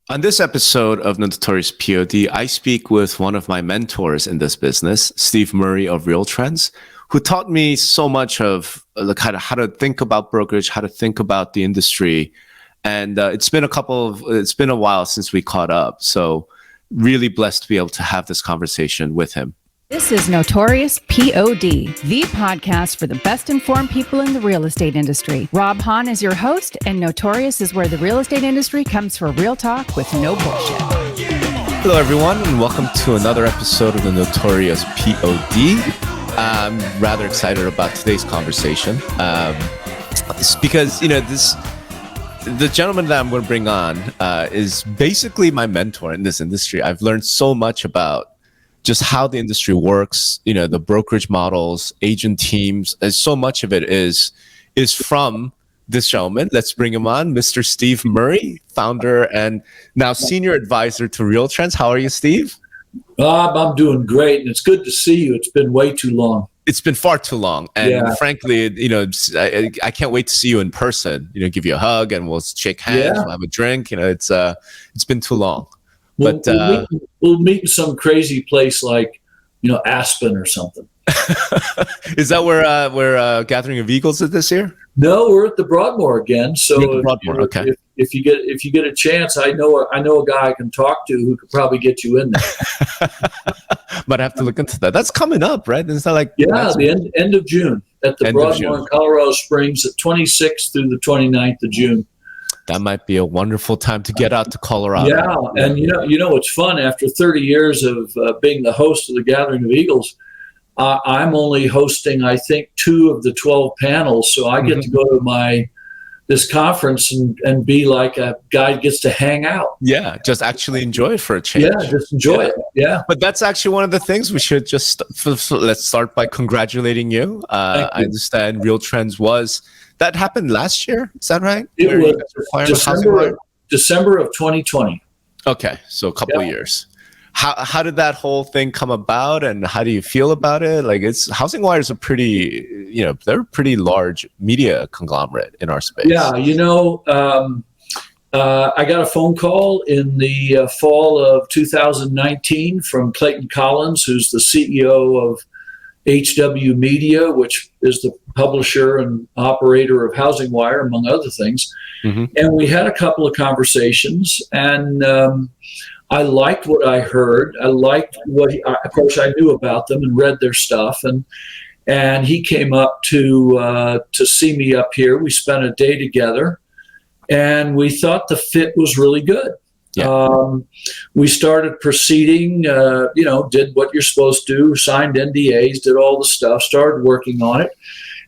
On this episode of Notorious POD, I speak with one of my mentors in this business, Steve Murray of RealTrends, who taught me so much of kind of how to think about brokerage, how to think about the industry. And it's been a while since we caught up. So really blessed to be able to have this conversation with him. This is Notorious POD, the podcast for the best informed people in the real estate industry. Rob Hahn is your host, and Notorious is where the real estate industry comes for real talk with no bullshit. Hello, everyone, and welcome to another episode of the Notorious POD. I'm rather excited about today's conversation. It's because, the gentleman that I'm going to bring on is basically my mentor in this industry. I've learned so much about just how the industry works, the brokerage models, agent teams, and so much of it is from this gentleman. Let's bring him on, Mr. Steve Murray, founder and now senior advisor to RealTrends. How are you, Steve? Bob, I'm doing great, and it's good to see you. It's been way too long. It's been far too long, and frankly, I can't wait to see you in person. Give you a hug, and we'll shake hands, we'll have a drink. It's been too long. We'll meet in some crazy place like, Aspen or something. Is that where Gathering of Eagles is this year? No, we're at the Broadmoor again. So okay. If you get a chance, I know a guy I can talk to who could probably get you in there. But I have to look into that. That's coming up, right? It's not like the end of June at the Broadmoor in Colorado Springs, the 26th through the 29th of June. That might be a wonderful time to get out to Colorado. Yeah, and it's fun. After 30 years of being the host of the Gathering of Eagles, I'm only hosting, I think, 2 of the 12 panels. So I get to go to this conference and be like a guy who gets to hang out. Yeah, just actually enjoy it for a change. Yeah, just enjoy it. Yeah. But that's actually one of the things we should let's start by congratulating you. I understand RealTrends that happened last year. Is that right? It was December of 2020. Okay, so a couple of years. How did that whole thing come about, and how do you feel about it? Like, Housing Wire is they're a pretty large media conglomerate in our space. Yeah, I got a phone call in the fall of 2019 from Clayton Collins, who's the CEO of HW Media, which is the publisher and operator of Housing Wire, among other things. Mm-hmm. And we had a couple of conversations, and I liked what I heard. I liked of course, I knew about them and read their stuff. And he came up to see me up here. We spent a day together, and we thought the fit was really good. Yeah. We started proceeding, did what you're supposed to do, signed NDAs, did all the stuff, started working on it.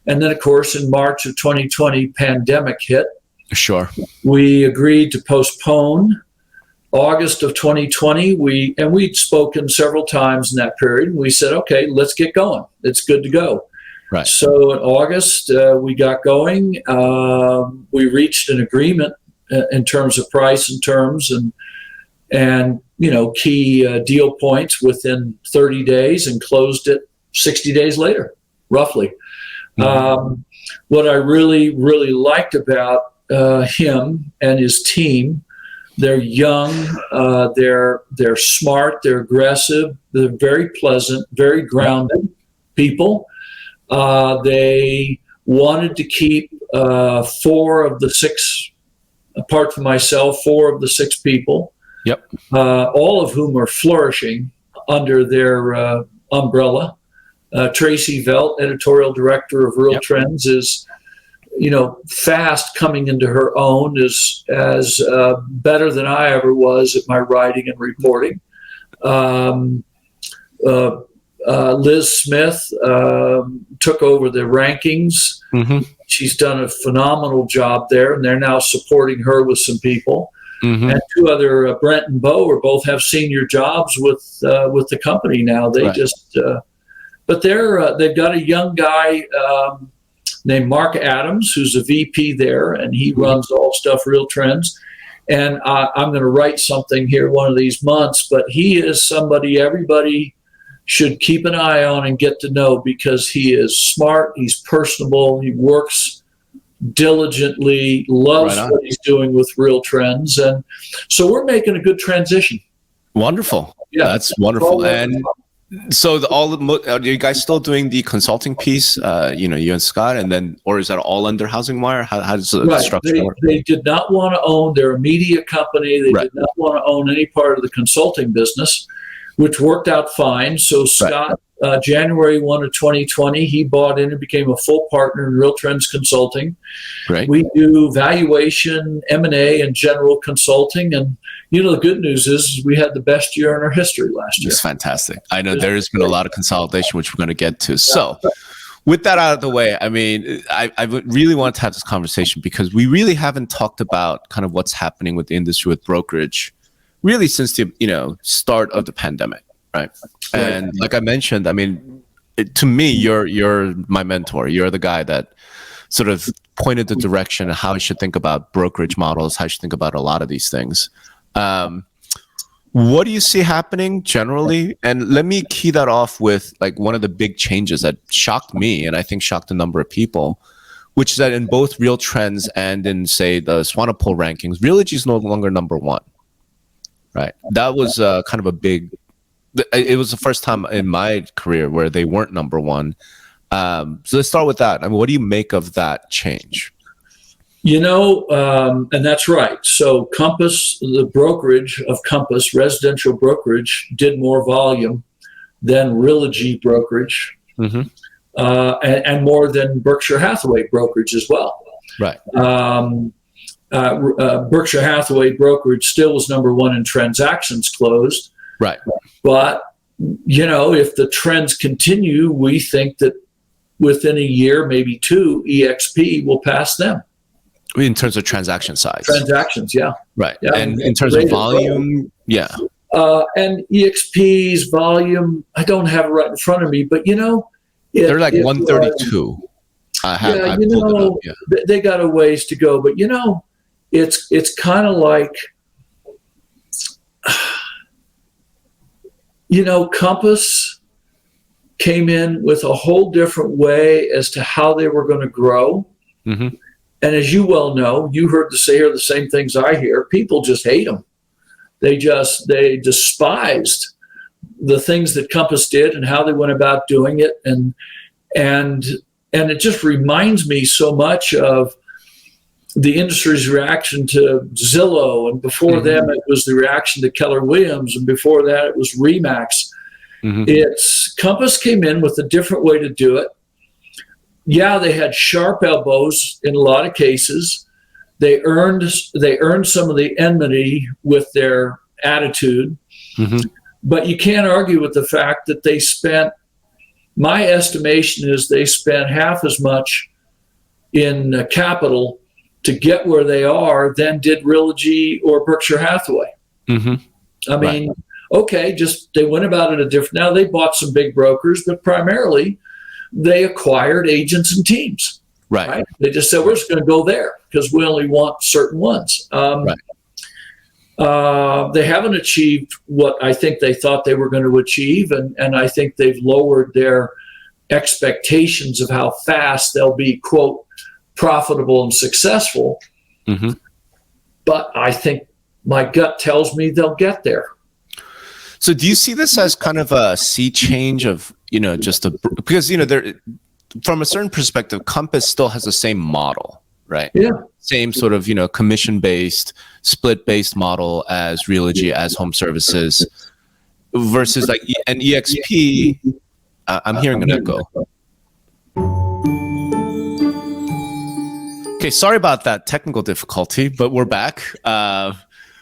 And then, of course, in March of 2020, pandemic hit. Sure. We agreed to postpone. August of 2020, we'd spoken several times in that period. And we said, okay, let's get going. It's good to go. Right. So in August, we got going. We reached an agreement in terms of price and terms and key deal points within 30 days and closed it 60 days later, roughly. Mm-hmm. What I really, really liked about him and his team, they're young, they're smart, they're aggressive, they're very pleasant, very grounded people. They wanted to keep 4 of the 6, apart from myself, 4 of the 6 people. Yep. All of whom are flourishing under their umbrella. Tracy Velt, editorial director of RealTrends, is fast coming into her own, as better than I ever was at my writing and reporting. Liz Smith took over the rankings. Mm-hmm. She's done a phenomenal job there, and they're now supporting her with some people. Mm-hmm. And 2 other, Brent and Bo, both have senior jobs with the company now. They but they've got a young guy named Mark Adams, who's a VP there, and he runs all stuff RealTrends. And I'm going to write something here one of these months, but he is somebody everybody should keep an eye on and get to know, because he is smart, he's personable, he works diligently, loves what he's doing with RealTrends. And so we're making a good transition. Wonderful. Yeah, that's wonderful. And so are you guys still doing the consulting piece, you and Scott, and then, or is that all under Housing Wire? How does the structure work? They did not want to own, they're a media company. They did not want to own any part of the consulting business, which worked out fine. So Scott, January 1 of 2020, he bought in and became a full partner in RealTrends Consulting. Right. We do valuation, M&A, and general consulting. And, the good news is we had the best year in our history last year. It's fantastic. I know there's been a lot of consolidation, which we're going to get to. So with that out of the way, I mean, I would really want to have this conversation because we really haven't talked about kind of what's happening with the industry with brokerage really since the, start of the pandemic. Right. And like I mentioned, I mean, to me, you're my mentor. You're the guy that sort of pointed the direction of how I should think about brokerage models, how I should think about a lot of these things. What do you see happening generally? And let me key that off with like one of the big changes that shocked me and I think shocked a number of people, which is that in both RealTrends and in, say, the Swanepoel rankings, Realogy is no longer number one. Right. That was kind of a big. It was the first time in my career where they weren't number one. So let's start with that. I mean, what do you make of that change? And that's right. So Compass, the brokerage of Compass, residential brokerage, did more volume than Realogy brokerage, and more than Berkshire Hathaway brokerage as well. Right. Berkshire Hathaway brokerage still was number one in transactions closed. Right. But, if the trends continue, we think that within a year, maybe two, EXP will pass them. In terms of transaction size. Transactions, yeah. Right. Yeah. And in terms of volume, yeah. And EXP's volume, I don't have it right in front of me, but, they're like 132. They got a ways to go, but, it's kind of like, Compass came in with a whole different way as to how they were going to grow. Mm-hmm. And as you well know, you hear the same things I hear. People just hate them. They despised the things that Compass did and how they went about doing it. And it just reminds me so much of the industry's reaction to Zillow, and before them it was the reaction to Keller Williams, and before that it was Remax. Compass came in with a different way to do it. Yeah, they had sharp elbows in a lot of cases. They earned some of the enmity with their attitude, but you can't argue with the fact that they spent. My estimation is they spent half as much in capital to get where they are than did Realogy or Berkshire Hathaway. I mean, okay, just they went about it a different. Now they bought some big brokers, but primarily they acquired agents and teams. Right? They just said, we're just going to go there because we only want certain ones. They haven't achieved what I think they thought they were going to achieve, and I think they've lowered their expectations of how fast they'll be, quote, profitable and successful. But I think my gut tells me they'll get there. So do you see this as kind of a sea change of, because, there, from a certain perspective, Compass still has the same model, right? Yeah. Same sort of, commission-based, split-based model as Realogy, as home services, versus like an EXP. I'm hearing an echo. Okay, sorry about that technical difficulty, but we're back.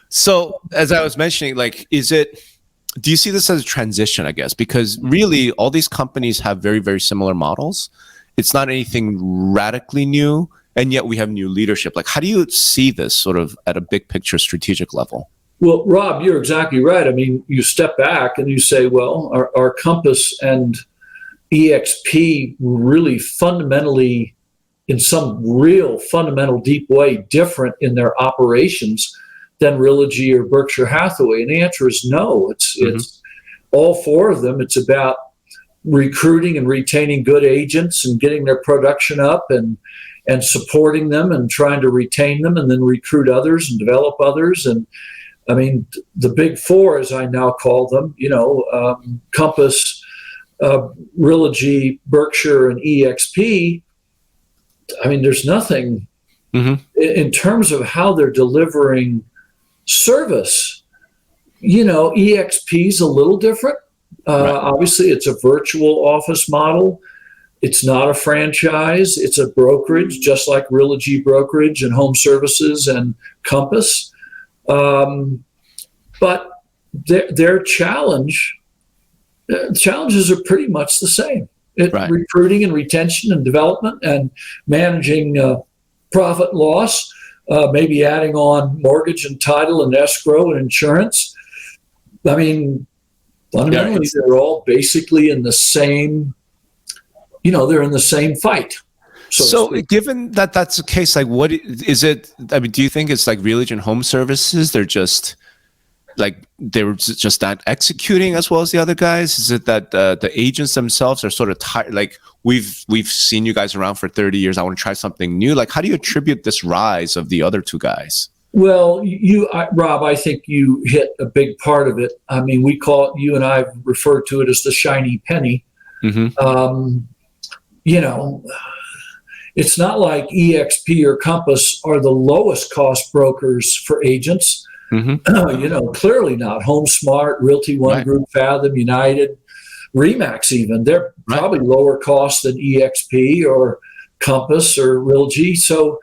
So as I was mentioning, like, do you see this as a transition, I guess? Because really all these companies have very, very similar models. It's not anything radically new, and yet we have new leadership. Like, how do you see this sort of at a big picture strategic level? Well, Rob, you're exactly right. I mean, you step back and you say, well, are Compass and EXP really fundamentally, in some real fundamental deep way, different in their operations than Realogy or Berkshire Hathaway? And the answer is no. It's all four of them. It's about recruiting and retaining good agents and getting their production up and and supporting them and trying to retain them and then recruit others and develop others. And I mean, the big four, as I now call them, Compass, Realogy, Berkshire, and EXP. I mean, there's nothing in terms of how they're delivering service. EXP is a little different. Right. Obviously, it's a virtual office model. It's not a franchise. It's a brokerage, just like Realogy Brokerage and Home Services and Compass. But their challenges are pretty much the same. Right. Recruiting and retention and development and managing profit and loss, maybe adding on mortgage and title and escrow and insurance. I mean, fundamentally, they're all basically in the same, they're in the same fight. So given that that's the case, like what is it? I mean, do you think it's like Realogy and Home Services? They're just not executing as well as the other guys? Is it that the agents themselves are sort of tired? Like we've seen you guys around for 30 years. I want to try something new. Like, how do you attribute this rise of the other two guys? Well, Rob, I think you hit a big part of it. I mean, you and I refer to it as the shiny penny. Mm-hmm. It's not like EXP or Compass are the lowest cost brokers for agents. Mm-hmm. Clearly not. HomeSmart, Realty One Group, Fathom, United, Remax even. They're probably lower cost than EXP or Compass or Realogy. So,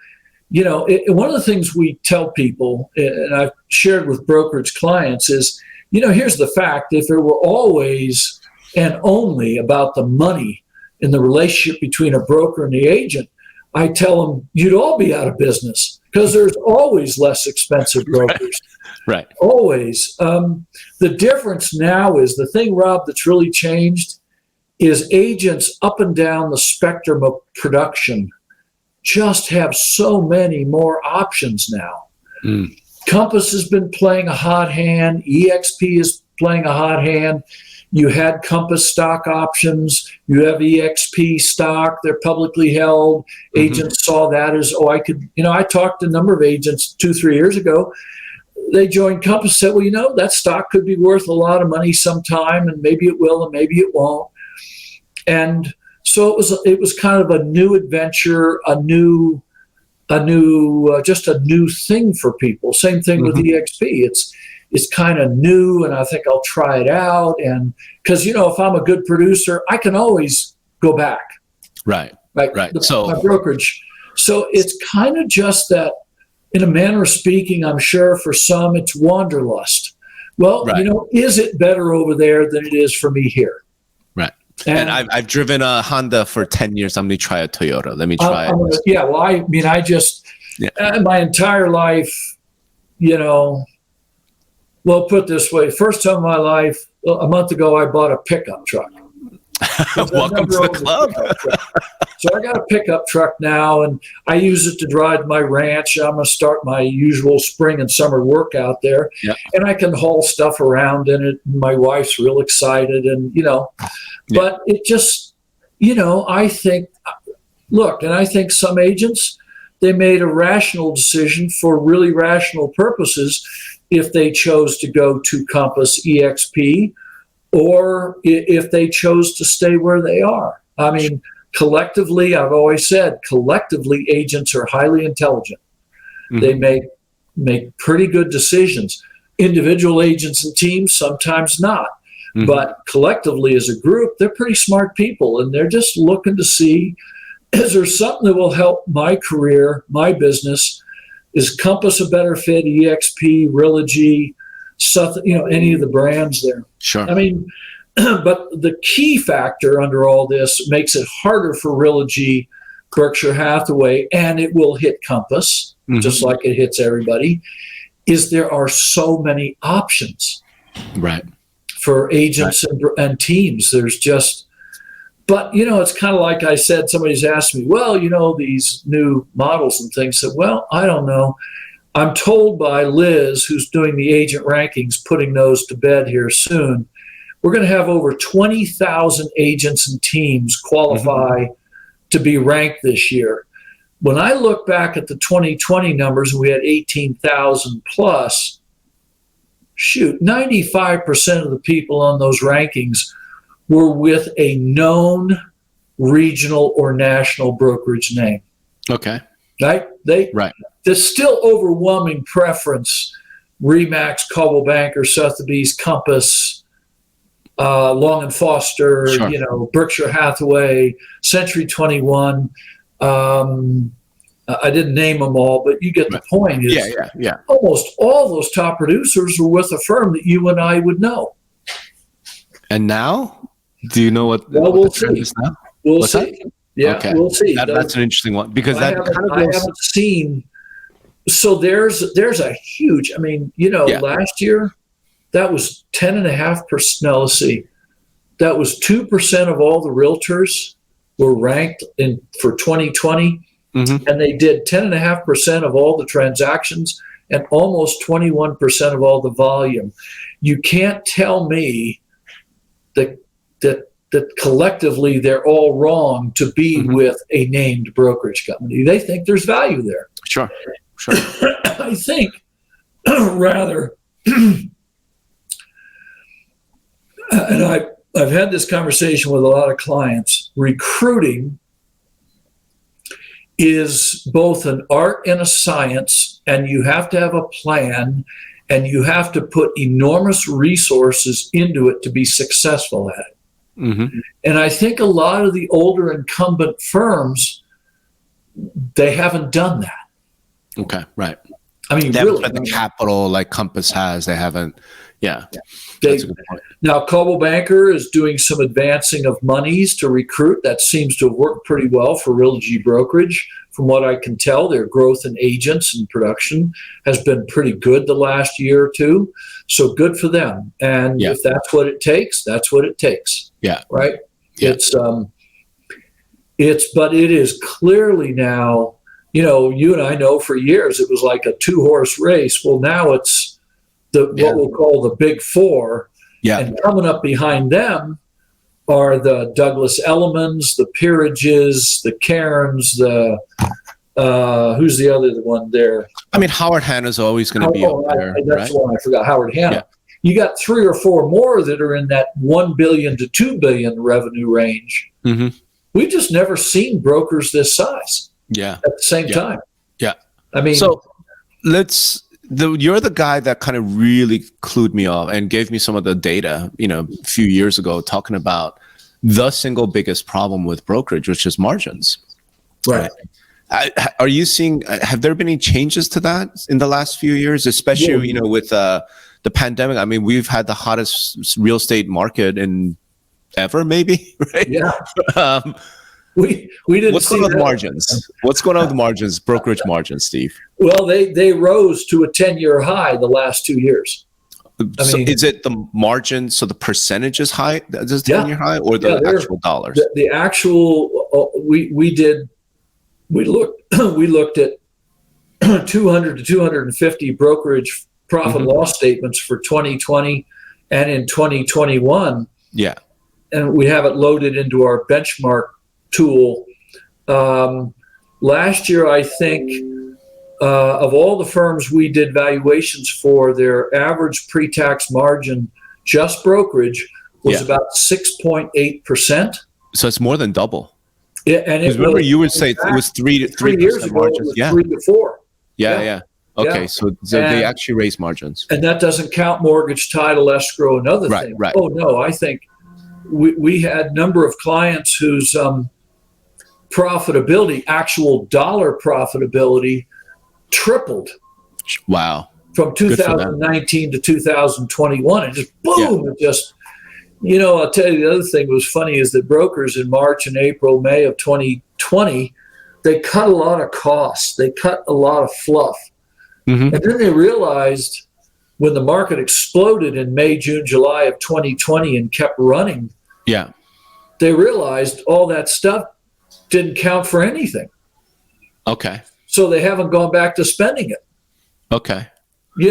one of the things we tell people, and I've shared with brokerage clients, is, here's the fact. If it were always and only about the money in the relationship between a broker and the agent, I tell them you'd all be out of business because there's always less expensive brokers. Right. Always. The difference now is the thing, Rob, that's really changed is agents up and down the spectrum of production just have so many more options now. Compass has been playing a hot hand. EXP is playing a hot hand. You had Compass stock options. You have EXP stock. They're publicly held. Agents saw that as, I talked to a number of agents 2-3 years ago. They joined Compass, said, well, that stock could be worth a lot of money sometime, and maybe it will, and maybe it won't. And so it was kind of a new adventure, just a new thing for people. Same thing with EXP. It's kind of new, and I think I'll try it out. And because, if I'm a good producer, I can always go back. Right. My brokerage. So it's kind of just that, in a manner of speaking, I'm sure for some it's wanderlust. Well, is it better over there than it is for me here? Right. And I've driven a Honda for 10 years. I'm going to try a Toyota. Let me try it. Yeah. Well, I just, my entire life, well, put it this way, first time in my life, a month ago, I bought a pickup truck. Welcome to the club. So I got a pickup truck now, and I use it to drive my ranch. I'm going to start my usual spring and summer workout there. Yep. And I can haul stuff around in it. My wife's real excited, and, but it just, I think, and I think some agents, they made a rational decision for really rational purposes if they chose to go to Compass, EXP, or if they chose to stay where they are. I mean, collectively, I've always said, agents are highly intelligent. They make pretty good decisions. Individual agents and teams, sometimes not. But collectively as a group, they're pretty smart people, and they're just looking to see, is there something that will help my career, my business? Is Compass a better fit? EXP, Realogy, any of the brands there. Sure. I mean, but the key factor under all this makes it harder for Realogy, Berkshire Hathaway, and it will hit Compass, just like it hits everybody, is there are so many options. Right. For agents and teams. There's just, but, it's kind of like I said, somebody's asked me, well, these new models and things. I said, well, I don't know. I'm told by Liz, who's doing the agent rankings, putting those to bed here soon, we're going to have over 20,000 agents and teams qualify to be ranked this year. when I look back at the 2020 numbers, we had 18,000 plus. Shoot, 95% of the people on those rankings were with a known regional or national brokerage name. Okay. Right? There's still overwhelming preference. Remax, Coldwell Banker, Sotheby's, Compass, Long and Foster, Sure. Berkshire Hathaway, Century 21. I didn't name them all, but you get the point. Yeah. Almost all those top producers were with a firm that you and I would know. And now, do you know what we'll the trend see. is now? We'll see. That? Yeah, okay. We'll see. That's an interesting one because I haven't seen. So there's a huge. I mean, last year that was 10.5%. No, let's see. That was 2% of all the realtors were ranked for 2020, and they did 10.5% of all the transactions and almost 21% of all the volume. You can't tell me that collectively they're all wrong to be with a named brokerage company. They think there's value there. Sure. I think rather, and I've had this conversation with a lot of clients, recruiting is both an art and a science, and you have to have a plan, and you have to put enormous resources into it to be successful at it. And I think a lot of the older incumbent firms, they haven't done that. Okay, right. I mean, they really, haven't the capital like Compass has. They haven't. Yeah, that's a good point. Now, Coldwell Banker is doing some advancing of monies to recruit. That seems to have worked pretty well for RealTrends Brokerage. From what I can tell, their growth in agents and production has been pretty good the last year or two. So good for them. And if that's what it takes, that's what it takes. Yeah. Right. Yeah. But it is clearly now. You and I know for years it was like a 2-horse race. Well, now it's what we'll call the big four. Yeah. And coming up behind them are the Douglas Ellimans, the Peerages, the Cairns, who's the other one there? I mean, Howard Hanna's always going to be up there. That's one I forgot, Howard Hanna. Yeah. You got 3 or 4 more that are in that $1 billion to $2 billion revenue range. We've just never seen brokers this size. Yeah. At the same time. Yeah. I mean, so you're the guy that kind of really clued me off and gave me some of the data, a few years ago, talking about the single biggest problem with brokerage, which is margins. Right. Are you seeing, have there been any changes to that in the last few years, especially, with the pandemic? I mean, we've had the hottest real estate market in ever, maybe, right? Yeah. We didn't. What's going on with margins? What's going on with margins, brokerage margins, Steve? Well, they rose to a 10-year high the last 2 years. So is it the margin? So the percentage is high, is 10-year high, or the actual dollars? The actual we looked at 200 to 250 brokerage profit loss statements for 2020 and in 2021. Yeah, and we have it loaded into our benchmark tool. Last year, I think of all the firms we did valuations for, their average pre-tax margin, just brokerage, was about 6.8%. So it's more than double. Yeah, and remember you would say it was 3 years ago, margins. It was 3 to 4. Yeah. Okay, so they actually raised margins, and that doesn't count mortgage, title, escrow, and other things. Right. Oh no, I think we had a number of clients whose profitability, actual dollar profitability, tripled. Wow. From 2019 to 2021. And just boom, it just, I'll tell you the other thing that was funny is that brokers in March and April, May of 2020, they cut a lot of costs. They cut a lot of fluff. And then they realized when the market exploded in May, June, July of 2020 and kept running, they realized all that stuff didn't count for anything. Okay. So they haven't gone back to spending it. Okay.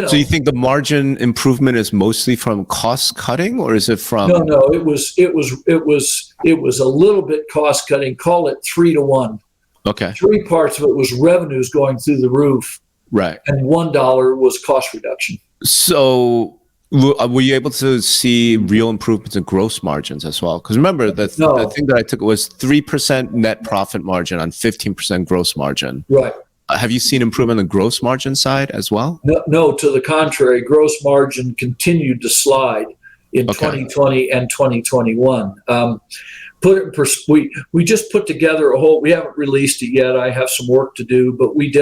So you think the margin improvement is mostly from cost cutting, or is it from? No. It was a little bit cost cutting. Call it 3 to 1. Okay. 3 parts of it was revenues going through the roof. Right. And $1 was cost reduction. So were you able to see real improvements in gross margins as well? Because remember, the thing that I took was 3% net profit margin on 15% gross margin. Right. Have you seen improvement on the gross margin side as well? No, to the contrary. Gross margin continued to slide in 2020 and 2021. We just put together we haven't released it yet. I have some work to do, but we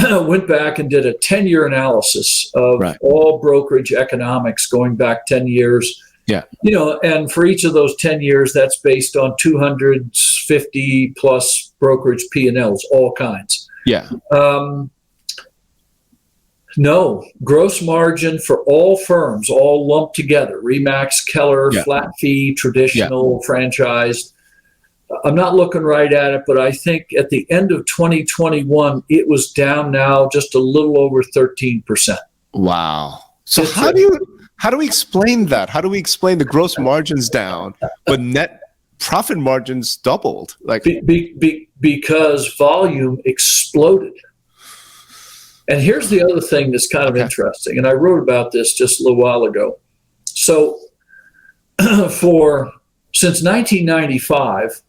went back and did a 10-year analysis of all brokerage economics going back 10 years. Yeah. And for each of those 10 years, that's based on 250 plus brokerage P&Ls, all kinds. Yeah. No, gross margin for all firms, all lumped together, Remax, Keller, flat fee, traditional, franchised. I'm not looking right at it, but I think at the end of 2021, it was down now just a little over 13%. Wow. So how do we explain that? How do we explain the gross margins down, but net profit margins doubled? Because volume exploded. And here's the other thing that's kind of interesting, and I wrote about this just a little while ago. So since 1995,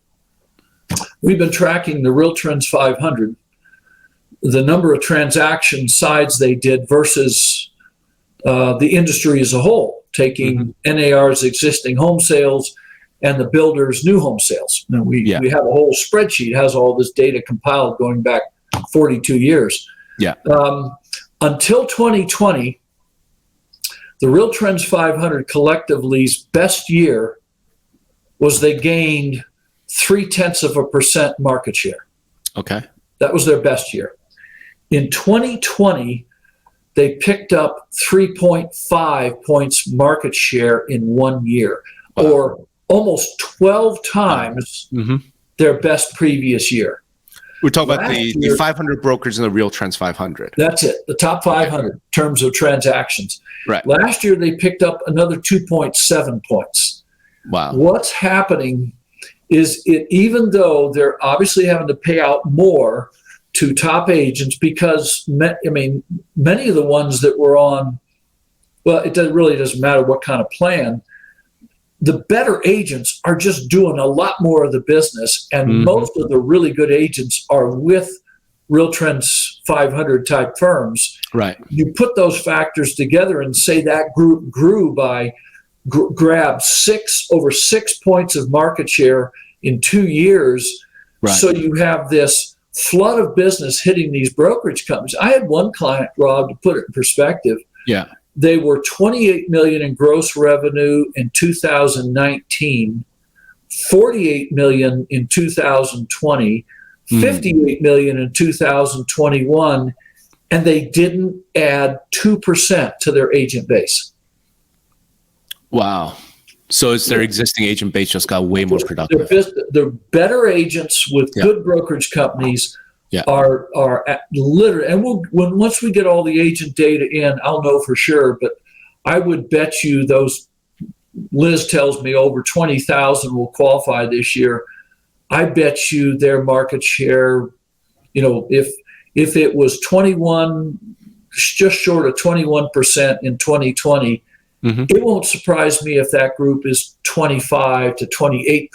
we've been tracking the RealTrends 500, the number of transaction sides they did versus the industry as a whole, taking NAR's existing home sales and the builders' new home sales. Now we have a whole spreadsheet, has all this data compiled going back 42 years. Yeah. Until 2020, the RealTrends 500 collectively's best year was they gained 0.3% market share. Okay. That was their best year. In 2020, they picked up 3.5 points market share in 1 year, or almost 12 times their best previous year. We're talking about the 500 brokers in the RealTrends 500. That's it, the top 500 in terms of transactions. Right. Last year, they picked up another 2.7 points. Wow. What's happening is even though they're obviously having to pay out more to top agents because, many of the ones that were on, well, really doesn't matter what kind of plan, the better agents are just doing a lot more of the business, and most of the really good agents are with RealTrends 500 type firms. Right. You put those factors together and say that group grew by grabbed over 6 points of market share in 2 years. Right. So you have this flood of business hitting these brokerage companies. I had one client, Rob, to put it in perspective. Yeah. They were $28 million in gross revenue in 2019, $48 million in 2020, $58 million in 2021, and they didn't add 2% to their agent base. Wow. So it's their existing agent base just got way more productive. The better agents with good brokerage companies are literally, and once we get all the agent data in, I'll know for sure, but I would bet you those, Liz tells me over 20,000 will qualify this year. I bet you their market share, if it was 21, just short of 21% in 2020, it won't surprise me if that group is 25 to 28%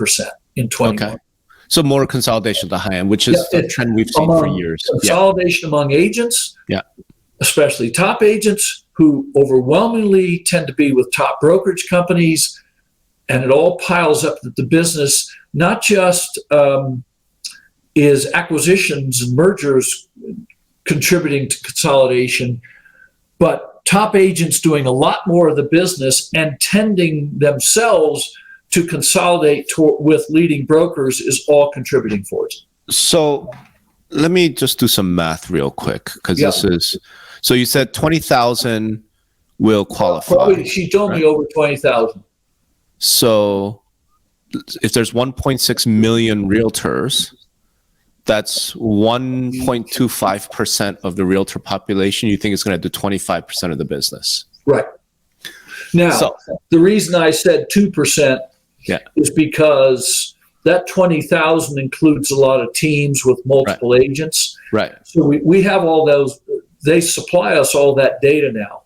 in 2021. Okay. So more consolidation at the high end, which is a trend we've seen for years. Consolidation among agents, especially top agents who overwhelmingly tend to be with top brokerage companies, and it all piles up that the business not just is acquisitions and mergers contributing to consolidation, but top agents doing a lot more of the business and tending themselves to consolidate with leading brokers is all contributing for it. So let me just do some math real quick, because this is, so you said 20,000 will qualify. Probably, she told me over 20,000. So if there's 1.6 million realtors, that's 1.25% of the realtor population. You think it's going to do 25% of the business. Right. Now, the reason I said 2% is because that 20,000 includes a lot of teams with multiple agents. Right. So we have all those. They supply us all that data now.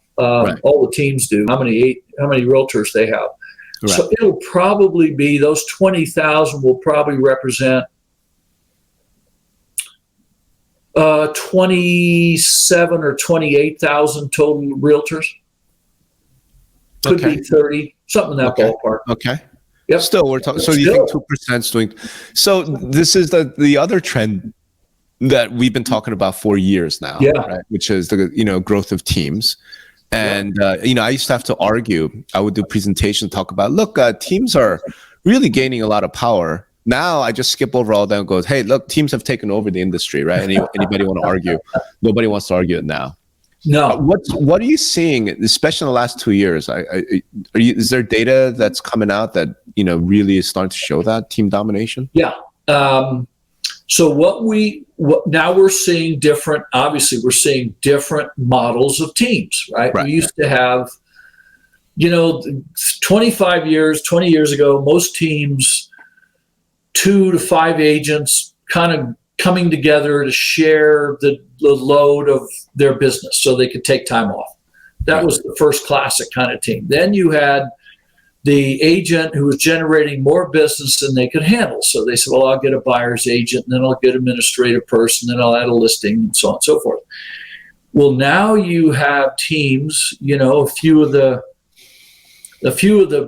All the teams do. How many realtors they have. Right. So it'll probably be those 20,000 will probably represent 27 or 28,000 total realtors. Could be 30, something in that ballpark. Okay. Yep. Still, we're talking. So you think 2% is doing? So this is the other trend that we've been talking about for years now, right? Which is the growth of teams. And I used to have to argue. I would do presentations, talk about, look, teams are really gaining a lot of power. Now I just skip over all that and go, hey, look, teams have taken over the industry, right? Anybody want to argue? Nobody wants to argue it now. No. What are you seeing, especially in the last 2 years? Is there data that's coming out that really is starting to show that team domination? Yeah. So now we're seeing different. Obviously, we're seeing different models of teams, right? We used to have, 20 years ago, most teams, 2 to 5 agents, kind of coming together to share the load of their business so they could take time off. That was the first classic kind of team. Then you had the agent who was generating more business than they could handle. So they said, well, I'll get a buyer's agent, and then I'll get an administrative person, then I'll add a listing, and so on and so forth. Well, now you have teams, a few of the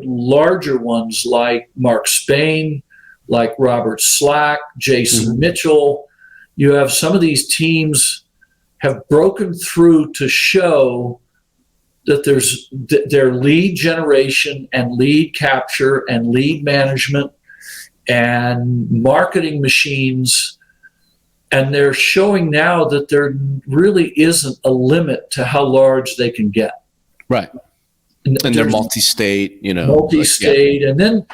larger ones like Mark Spain, like Robert Slack, Jason Mitchell. You have some of these teams have broken through to show that there's their lead generation and lead capture and lead management and marketing machines. And they're showing now that there really isn't a limit to how large they can get. Right. And they're multi-state, Multi-state. And then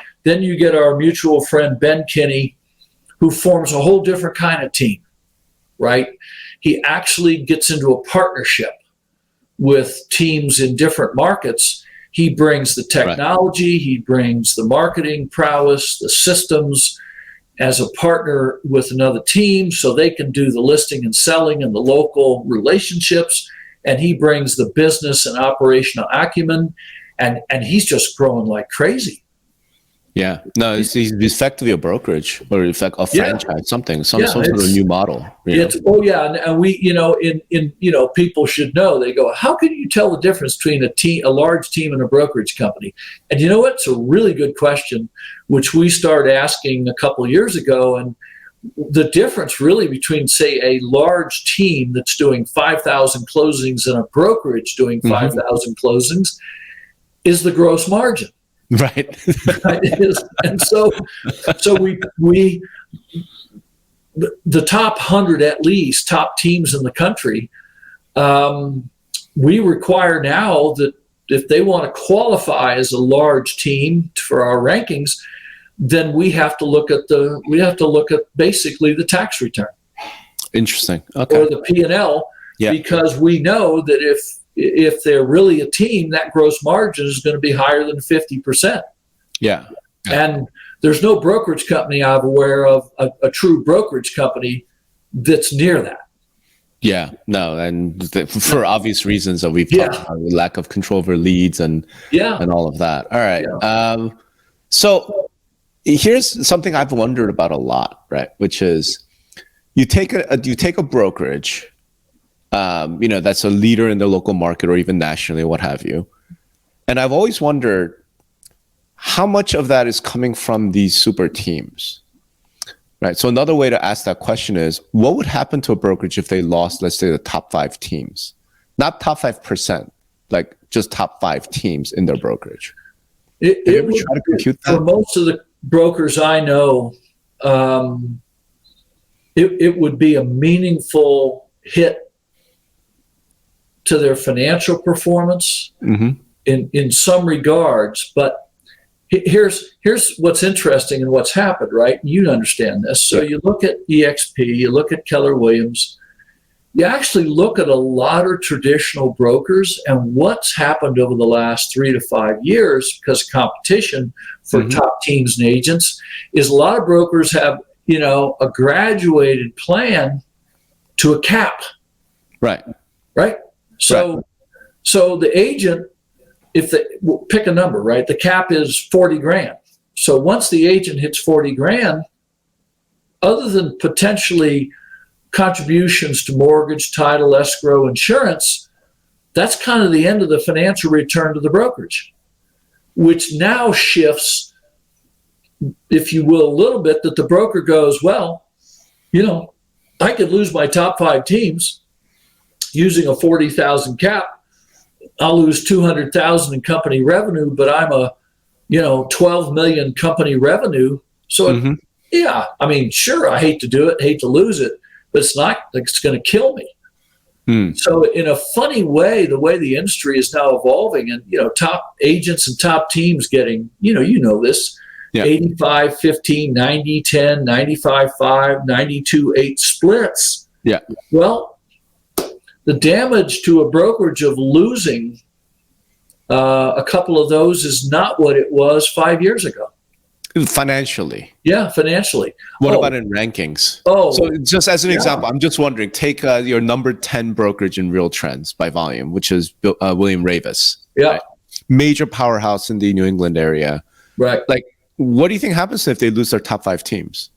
you get our mutual friend, Ben Kinney, who forms a whole different kind of team, right? He actually gets into a partnership with teams in different markets. He brings the technology, he brings the marketing prowess, the systems as a partner with another team so they can do the listing and selling and the local relationships. And he brings the business and operational acumen, and he's just growing like crazy. Yeah, no, he's effectively a brokerage or a franchise, some sort of a new model. And we, people should know. They go, how can you tell the difference between a large team and a brokerage company? And you know what? It's a really good question, which we started asking a couple of years ago. And the difference really between, say, a large team that's doing 5,000 closings and a brokerage doing 5,000 closings is the gross margin. Right. And so we the top 100 at least top teams in the country, we require now that if they want to qualify as a large team for our rankings, then we have to look at basically the tax return. Interesting. Okay. Or the P&L, because we know that if they're really a team, that gross margin is going to be higher than 50%. Yeah. And there's no brokerage company I'm aware of, a true brokerage company that's near that. Yeah, no, and for obvious reasons that we've talked about, the lack of control over leads and all of that. All right. Yeah. So here's something I've wondered about a lot, right? Which is you take a brokerage, that's a leader in the local market or even nationally, what have you. And I've always wondered how much of that is coming from these super teams, right? So another way to ask that question is, what would happen to a brokerage if they lost, let's say, the top 5 teams? Not top 5%, like just top 5 teams in their brokerage. It would try to compute that? For most of the brokers I know, it would be a meaningful hit to their financial performance in some regards. But here's what's interesting and what's happened, right? You understand this. So you look at EXP, you look at Keller Williams, you actually look at a lot of traditional brokers and what's happened over the last 3 to 5 years because of competition for top teams and agents is a lot of brokers have, a graduated plan to a cap. Right. So the agent, pick a number, right? The cap is 40 grand. So once the agent hits 40 grand, other than potentially contributions to mortgage, title, escrow, insurance, that's kind of the end of the financial return to the brokerage, which now shifts, if you will, a little bit, that the broker goes, well, I could lose my top 5 teams using a 40,000 cap. I'll lose 200,000 in company revenue, but I'm a 12 million company revenue. So sure, I hate to do it, hate to lose it, but it's not like it's going to kill me. So in a funny way, the way the industry is now evolving, and top agents and top teams getting, this 85, 15, 90, 10, 95, 5, 92, 8 splits. Yeah. Well, the damage to a brokerage of losing a couple of those is not what it was 5 years ago. Financially. Yeah, financially. What about in rankings? So just as an example, I'm just wondering, take your number 10 brokerage in RealTrends by volume, which is William Ravis. Yeah. Right? Major powerhouse in the New England area. Right. Like, what do you think happens if they lose their top 5 teams?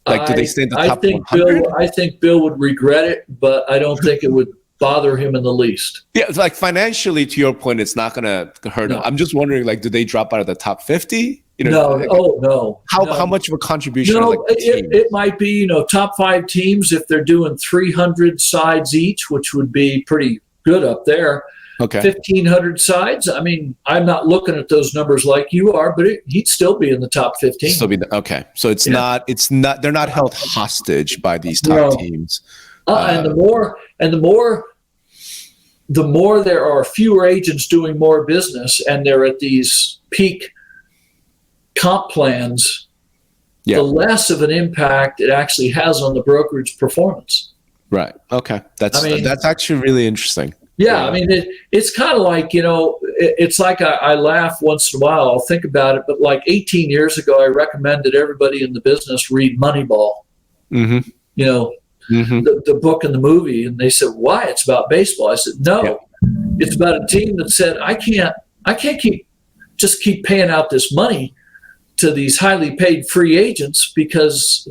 Like, do they stay in the top 100? I think Bill would regret it, but I don't think it would bother him in the least. Yeah, it's like financially, to your point, it's not going to hurt him. I'm just wondering, like, do they drop out of the top 50? No. How much of a contribution? It might be, top 5 teams if they're doing 300 sides each, which would be pretty good up there. Okay. 1,500 sides. I mean, I'm not looking at those numbers like you are, but he'd still be in the top 15. Okay. So it's not. They're not held hostage by these top teams. And the more there are fewer agents doing more business, and they're at these peak comp plans, the less of an impact it actually has on the brokerage performance. Right. Okay. That's actually really interesting. Yeah, I mean, it's kind of like, it's like I laugh once in a while. I'll think about it, but like 18 years ago, I recommended everybody in the business read Moneyball. The book and the movie, and they said, "Why? It's about baseball." I said, "No, it's about a team that said I can't keep paying out this money to these highly paid free agents because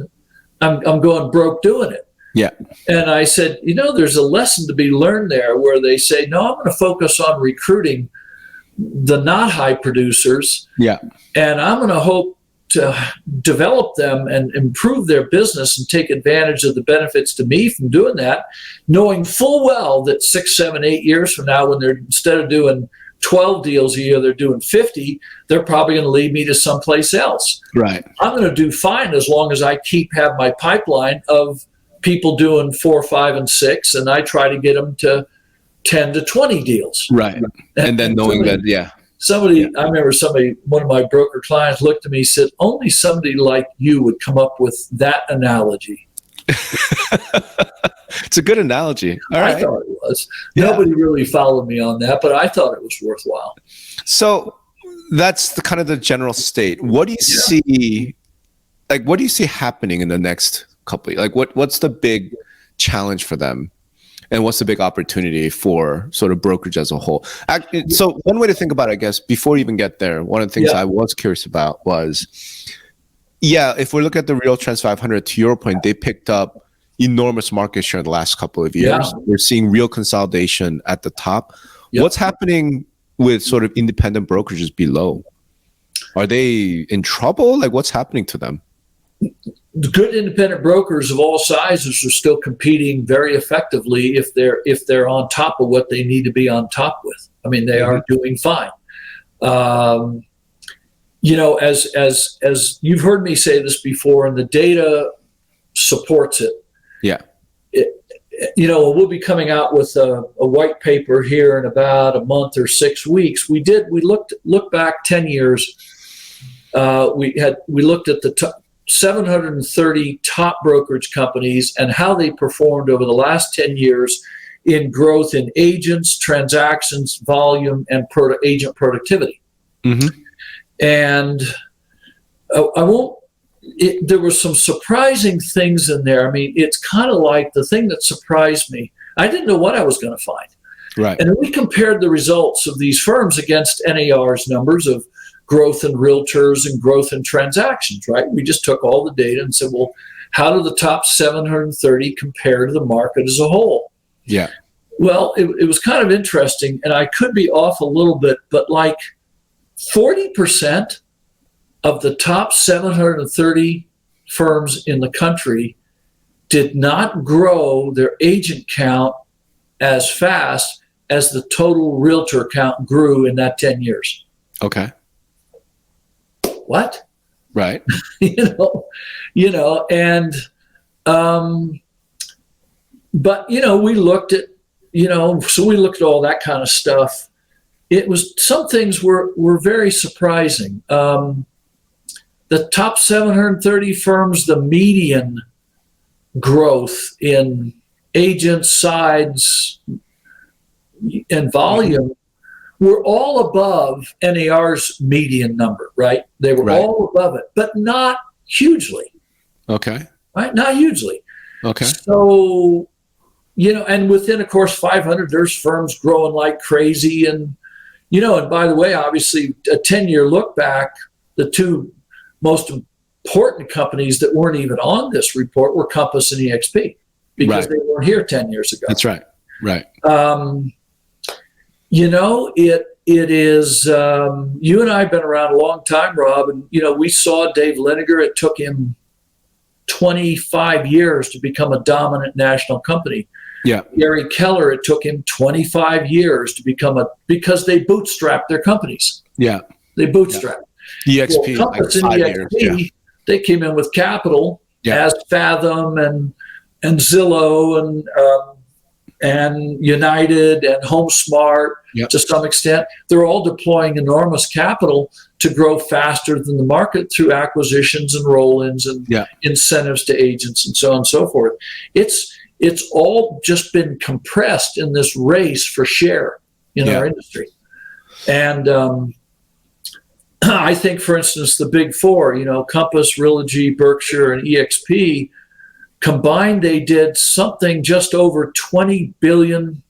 I'm going broke doing it." Yeah. And I said, there's a lesson to be learned there where they say, no, I'm going to focus on recruiting the not high producers. Yeah. And I'm going to hope to develop them and improve their business and take advantage of the benefits to me from doing that, knowing full well that 6, 7, 8 years from now, when they're, instead of doing 12 deals a year, they're doing 50, they're probably going to lead me to someplace else. Right. I'm going to do fine as long as I have my pipeline of people doing 4, 5, and 6, and I try to get them to 10 to 20 deals. Right. And then knowing that, I remember one of my broker clients looked at me and said, only somebody like you would come up with that analogy. It's a good analogy. All right. I thought it was. Yeah. Nobody really followed me on that, but I thought it was worthwhile. So that's the kind of the general state. What do you see? Like, what do you see happening in the next couple? Like, what's the big challenge for them, and what's the big opportunity for sort of brokerage as a whole? So one way to think about it, I guess, before we even get there, one of the things I was curious about was, if we look at the RealTrends 500, to your point, they picked up enormous market share in the last couple of years. Yeah. We're seeing real consolidation at the top. Yep. What's happening with sort of independent brokerages below? Are they in trouble? Like, what's happening to them? The good independent brokers of all sizes are still competing very effectively if they're on top of what they need to be on top with. I mean, they are doing fine. As you've heard me say this before, and the data supports it. Yeah. We'll be coming out with a white paper here in about a month or 6 weeks. We looked back 10 years. We looked at the 730 top brokerage companies and how they performed over the last 10 years in growth in agents, transactions, volume, and agent productivity. Mm-hmm. And there were some surprising things in there. I mean, it's kind of like the thing that surprised me. I didn't know what I was going to find. Right. And we compared the results of these firms against NAR's numbers of growth in realtors and growth in transactions, right? We just took all the data and said, well, how do the top 730 compare to the market as a whole? Yeah. Well, it was kind of interesting, and I could be off a little bit, but like 40% of the top 730 firms in the country did not grow their agent count as fast as the total realtor count grew in that 10 years. Okay. What? Right. And but we looked at, so we looked at all that kind of stuff. It was, some things were very surprising. The top 730 firms, the median growth in agent sides and volume were all above NAR's median number, right? They were all above it, but not hugely. Okay. Right? Not hugely. Okay. So, and within, of course, 500, there's firms growing like crazy. And, and by the way, obviously, a 10-year look back, the two most important companies that weren't even on this report were Compass and EXP, because they weren't here 10 years ago. That's right. Right. It is, you and I have been around a long time, Rob, and, we saw Dave Liniger. It took him 25 years to become a dominant national company. Yeah. Gary Keller, it took him 25 years to become because they bootstrapped their companies. Yeah. They bootstrapped. Yeah. EXP, well, Compass like 5 and EXP, years. they came in with capital as Fathom and Zillow and United and HomeSmart to some extent. They're all deploying enormous capital to grow faster than the market through acquisitions and roll-ins and incentives to agents and so on and so forth. It's all just been compressed in this race for share in our industry. And I think, for instance, the big four, Compass, Realogy, Berkshire, and EXP, combined, they did something just over $20 billion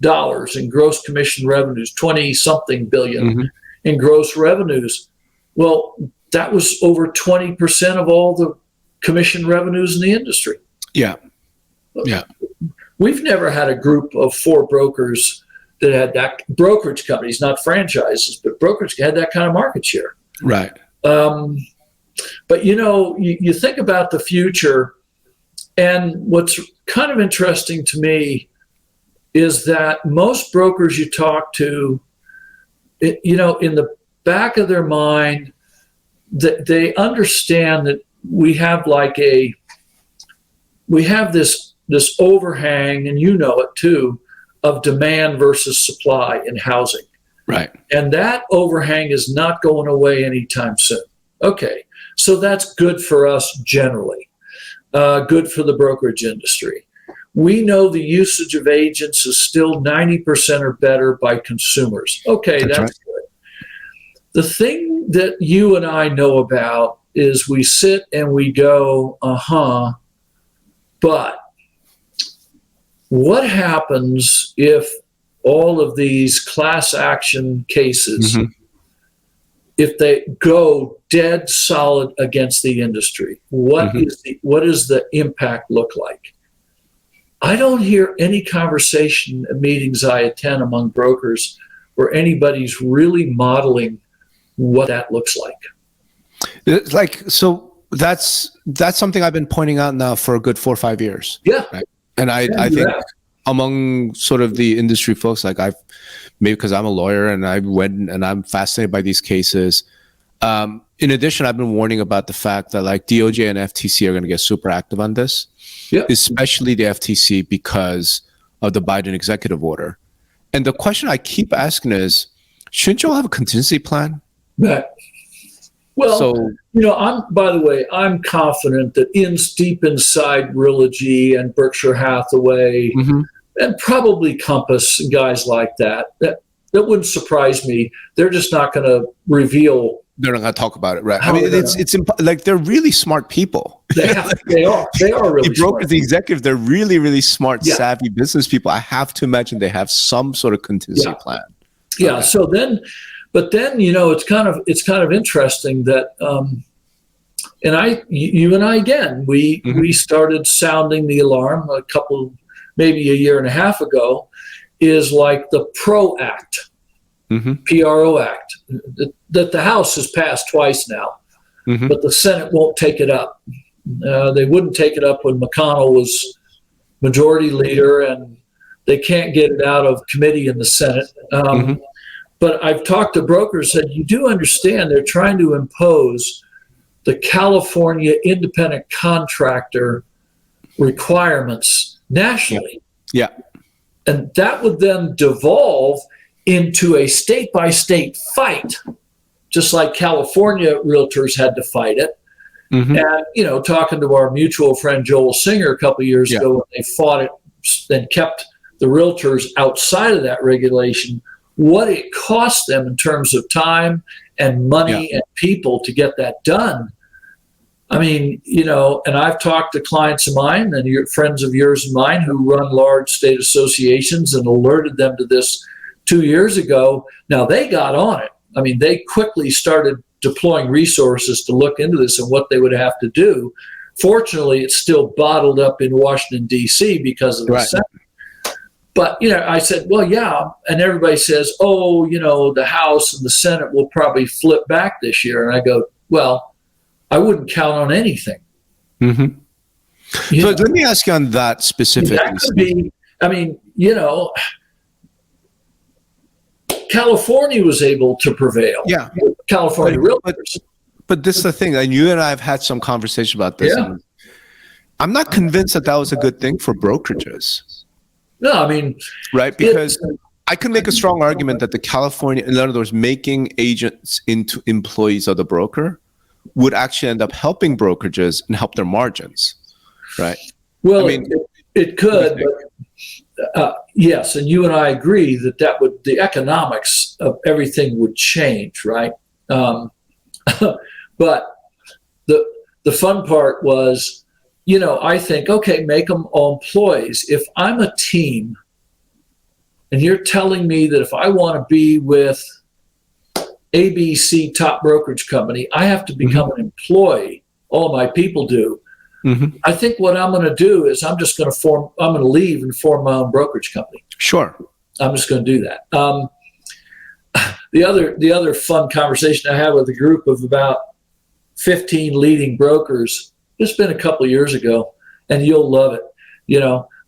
in gross commission revenues, 20-something billion in gross revenues. Well, that was over 20% of all the commission revenues in the industry. Yeah. Yeah. We've never had a group of four brokers that had that, brokerage companies, not franchises, but brokerage had that kind of market share. Right. But, you think about the future, and what's kind of interesting to me is that most brokers you talk to, in the back of their mind, that they understand that we have this overhang, and it too, of demand versus supply in housing. Right. And that overhang is not going away anytime soon. Okay. So that's good for us generally, good for the brokerage industry. We know the usage of agents is still 90% or better by consumers. Okay, that's good. The thing that you and I know about is we sit and we go, but what happens if all of these class action cases, if they go dead solid against the industry, what does the impact look like? I don't hear any conversation at meetings I attend among brokers where anybody's really modeling what that looks like. So that's something I've been pointing out now for a good 4 or 5 years. Yeah. Right? And I think among sort of the industry folks, maybe because I'm a lawyer and I went and I'm fascinated by these cases. In addition, I've been warning about the fact that DOJ and FTC are going to get super active on this, especially the FTC because of the Biden executive order. And the question I keep asking is, shouldn't you all have a contingency plan? Well, by the way, I'm confident that deep inside Realogy and Berkshire Hathaway and probably Compass and guys like that wouldn't surprise me. They're just not going to reveal. They're not going to talk about it, right? I mean, it's like they're really smart people. They are really smart. The executives, they're really, really smart, savvy business people. I have to imagine they have some sort of contingency plan. Yeah. Okay. So then, it's kind of interesting that, you and I again, we started sounding the alarm maybe a year and a half ago, is like the PRO Act, PRO Act, that the House has passed twice now, but the Senate won't take it up. They wouldn't take it up when McConnell was majority leader, and they can't get it out of committee in the Senate. But I've talked to brokers that you do understand they're trying to impose the California independent contractor requirements nationally. Yeah. And that would then devolve into a state-by-state fight, just like California realtors had to fight it. And, talking to our mutual friend Joel Singer a couple of years ago, when they fought it and kept the realtors outside of that regulation, what it cost them in terms of time and money and people to get that done. I mean, and I've talked to clients of mine and friends of yours and mine who run large state associations and alerted them to this 2 years ago. Now they got on it. I mean, they quickly started deploying resources to look into this and what they would have to do. Fortunately, it's still bottled up in Washington, D.C. because of the Senate. But, I said, well, yeah. And everybody says, the House and the Senate will probably flip back this year. And I go, well, I wouldn't count on anything. So let me ask you on that specifically. That could be, California was able to prevail. Yeah. California realtors. But this is the thing, and you and I have had some conversation about this. Yeah. I'm not convinced that was a good thing for brokerages. No, I mean, right? Because I can make a strong argument that the California, in other words, making agents into employees of the broker would actually end up helping brokerages and help their margins, right? Well, I mean, it could, but yes, and you and I agree that the economics of everything would change, right? But the fun part was, I think, okay, make them all employees. If I'm a team and you're telling me that if I want to be with ABC top brokerage company, I have to become an employee. All my people do. I think what I'm going to do is I'm going to leave and form my own brokerage company. Sure. I'm just going to do that. The other fun conversation I had with a group of about 15 leading brokers, it's been a couple of years ago, and you'll love it.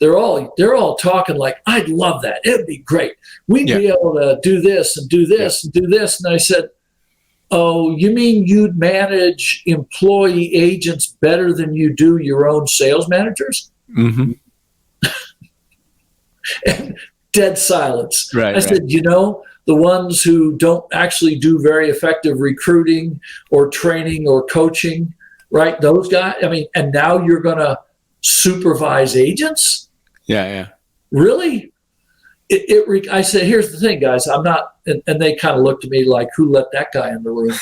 They're all talking like, I'd love that. It'd be great. We'd be able to do this and do this and do this. And I said, oh, you mean you'd manage employee agents better than you do your own sales managers? And dead silence. I said, the ones who don't actually do very effective recruiting or training or coaching, right? Those guys, I mean, and now you're going to supervise agents? Yeah. Really? I said, here's the thing, guys. I'm not, and they kind of looked at me like, who let that guy in the room?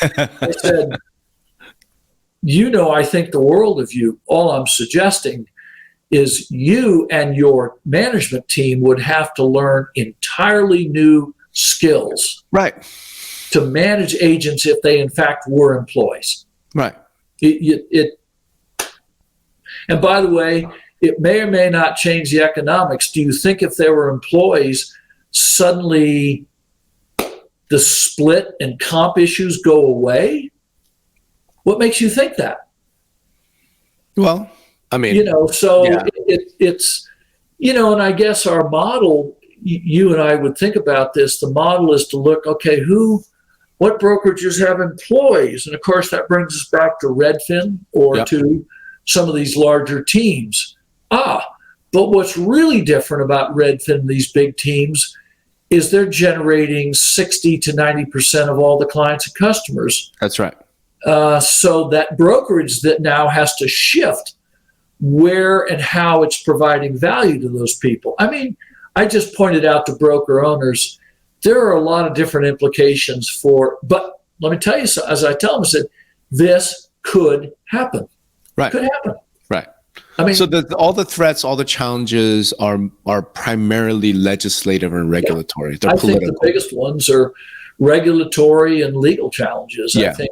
I said, I think the world of you. All I'm suggesting is you and your management team would have to learn entirely new skills. Right. To manage agents if they, in fact, were employees. Right. And by the way, it may or may not change the economics. Do you think if they were employees, suddenly the split and comp issues go away? What makes you think that? Well, I mean, it's, and I guess our model, you and I would think about this, the model is to look, okay, what brokerages have employees? And of course, that brings us back to Redfin or to some of these larger teams. But what's really different about Redfin, these big teams, is they're generating 60 to 90% of all the clients and customers. That's right. So that brokerage that now has to shift where and how it's providing value to those people. I mean, I just pointed out to broker owners, there are a lot of different implications but let me tell you, so as I tell them, I said, this could happen. Right. Could happen. Right. I mean, so all the threats, all the challenges are primarily legislative and regulatory. They're political. Think the biggest ones are regulatory and legal challenges. I think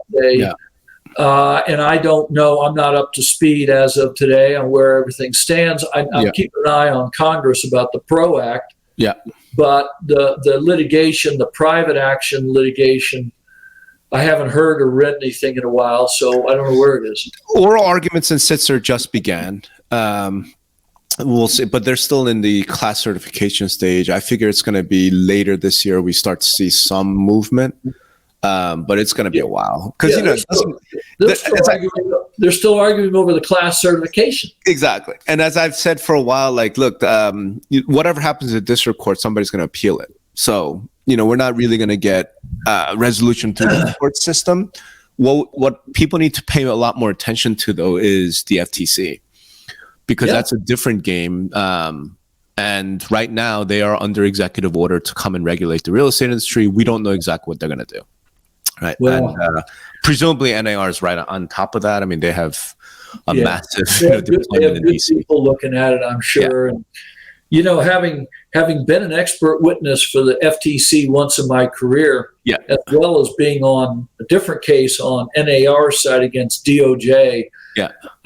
and I don't know, I'm not up to speed as of today on where everything stands. I'm keeping an eye on Congress about the PRO Act. Yeah. But the litigation, the private action litigation, I haven't heard or read anything in a while, so I don't know where it is. Oral arguments in Sitzer just began. We'll see, but they're still in the class certification stage. I figure it's going to be later this year we start to see some movement, but it's going to be a while because they're still arguing over the class certification. Exactly, and as I've said for a while, like, look, whatever happens at district court, somebody's going to appeal it. So we're not really going to get resolution through the court system. What people need to pay a lot more attention to, though, is the FTC. Because that's a different game. And right now they are under executive order to come and regulate the real estate industry. We don't know exactly what they're going to do. Right. Well, and presumably NAR is right on top of that. I mean, they have a massive deployment in DC. People looking at it, I'm sure. Yeah. And, having been an expert witness for the FTC once in my career, as well as being on a different case on NAR side against DOJ,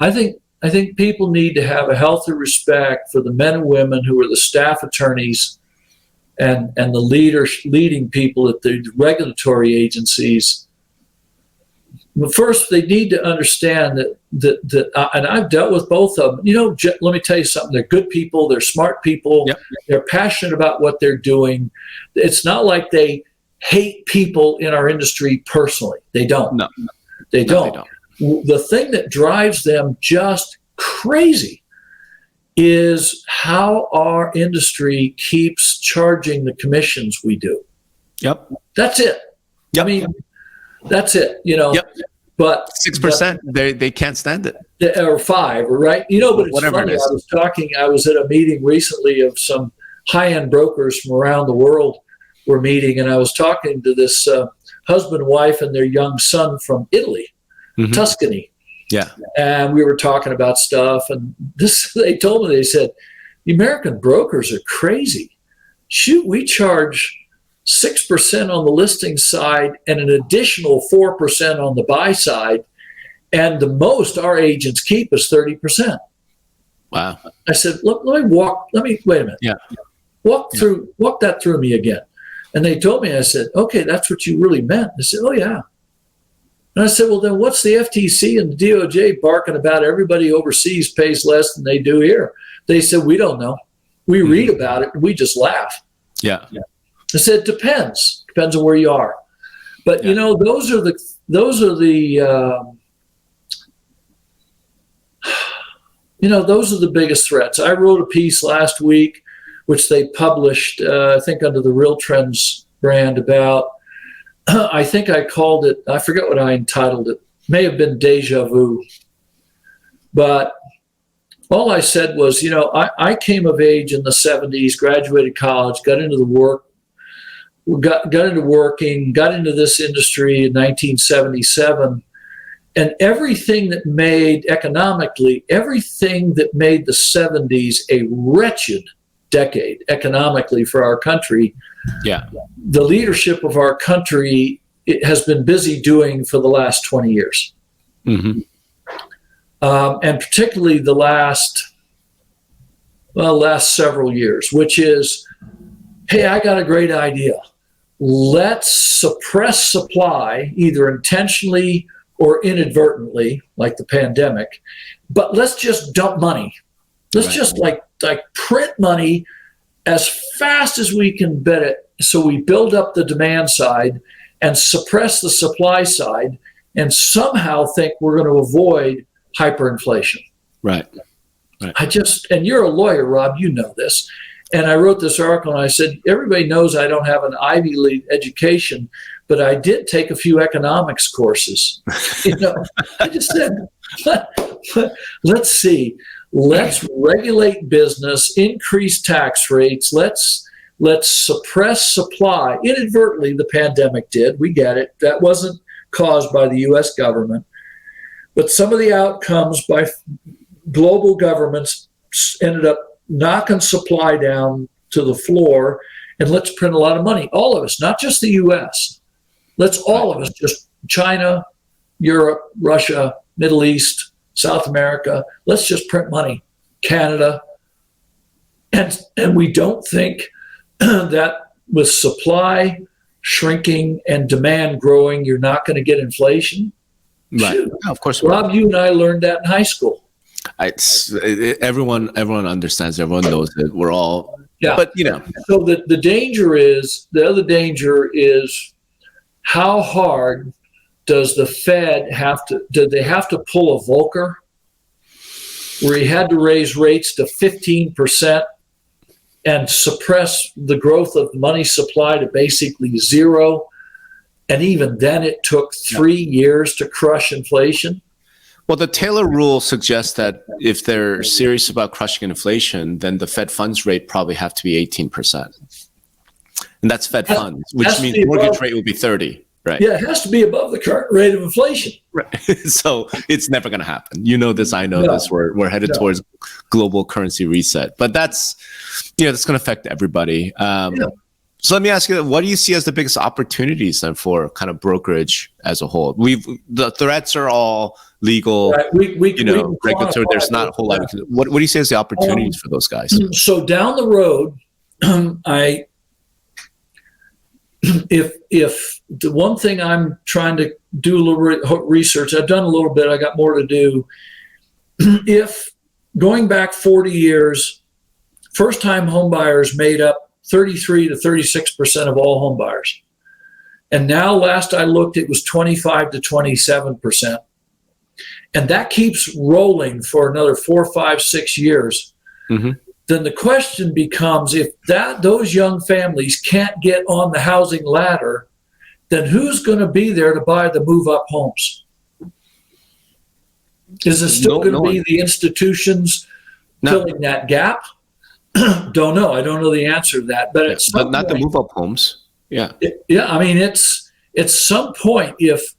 I think people need to have a healthy respect for the men and women who are the staff attorneys and the leading people at the regulatory agencies. But first, they need to understand that and I've dealt with both of them. Let me tell you something. They're good people. They're smart people. Yep. They're passionate about what they're doing. It's not like they hate people in our industry personally. They don't. No. They don't. The thing that drives them just crazy is how our industry keeps charging the commissions we do. Yep. That's it. Yep. I mean, that's it, Yep. But 6%, they can't stand it. Or 5%, right? But it's whatever funny. it is. I was at a meeting recently of some high-end brokers from around the world were meeting, and I was talking to this husband, wife, and their young son from Italy, Tuscany. Yeah. And we were talking about stuff, and they told me, they said, the American brokers are crazy. Shoot, we charge 6% on the listing side and an additional 4% on the buy side, and the most our agents keep is 30%. Wow. I said, look, wait a minute. Yeah. Walk that through me again. And they told me, I said, okay, that's what you really meant. They said, oh yeah. And I said, well, then what's the FTC and the DOJ barking about everybody overseas pays less than they do here? They said, we don't know. We read about it and we just laugh. Yeah. I said, depends on where you are. But those are the those are the biggest threats. I wrote a piece last week, which they published, I think under the RealTrends brand about, I think I called it, I forget what I entitled it, may have been Deja Vu. But all I said was, I came of age in the 70s, graduated college, got into the work, got into working, got into this industry in 1977. And everything that made everything that made the 70s a wretched decade economically for our country, the leadership of our country has been busy doing for the last 20 years. Mm-hmm. And particularly the last several years, which is, hey, I got a great idea. Let's suppress supply, either intentionally or inadvertently, like the pandemic, but let's just dump money. Let's just like print money as fast as we can bet it. So we build up the demand side and suppress the supply side and somehow think we're going to avoid hyperinflation. Right. And you're a lawyer, Rob, you know this. And I wrote this article and I said, everybody knows I don't have an Ivy League education, but I did take a few economics courses. I just said, let's see, let's regulate business, increase tax rates, let's suppress supply. Inadvertently, the pandemic did. We get it. That wasn't caused by the U.S. government. But some of the outcomes by global governments ended up knocking supply down to the floor, and let's print a lot of money. All of us, not just the U.S. Let's all of us, just China, Europe, Russia, Middle East, South America, let's just print money. Canada. And we don't think that with supply shrinking and demand growing, you're not going to get inflation. Right. No, of course. Rob, you and I learned that in high school. Everyone understands. Everyone knows that we're all. Yeah. But So the other danger is how hard does the Fed did they have to pull a Volcker where he had to raise rates to 15% and suppress the growth of money supply to basically zero? And even then it took 3 years to crush inflation. Well, the Taylor rule suggests that if they're serious about crushing inflation, then the Fed funds rate probably have to be 18%. And that's Fed funds, which means mortgage rate will be 30, right? Yeah, it has to be above the current rate of inflation. Right. So it's never going to happen. You know this, I know this. We're headed towards global currency reset. But that's going to affect everybody. So let me ask you, what do you see as the biggest opportunities then for kind of brokerage as a whole? The threats are all legal, right. Regulatory. There's not a whole lot. What do you say is the opportunities for those guys? So down the road, if the one thing I'm trying to do a little research, I've done a little bit, I got more to do. If going back 40 years, first-time home buyers made up 33 to 36% of all home buyers. And now last I looked, it was 25 to 27%. And that keeps rolling for another 4, 5, 6 years. Mm-hmm. Then the question becomes, if those young families can't get on the housing ladder, then who's going to be there to buy the move-up homes? Is it still going to be the institutions filling that gap? Don't know. I don't know the answer to that. But not the move-up homes. Yeah. I mean, it's some point, if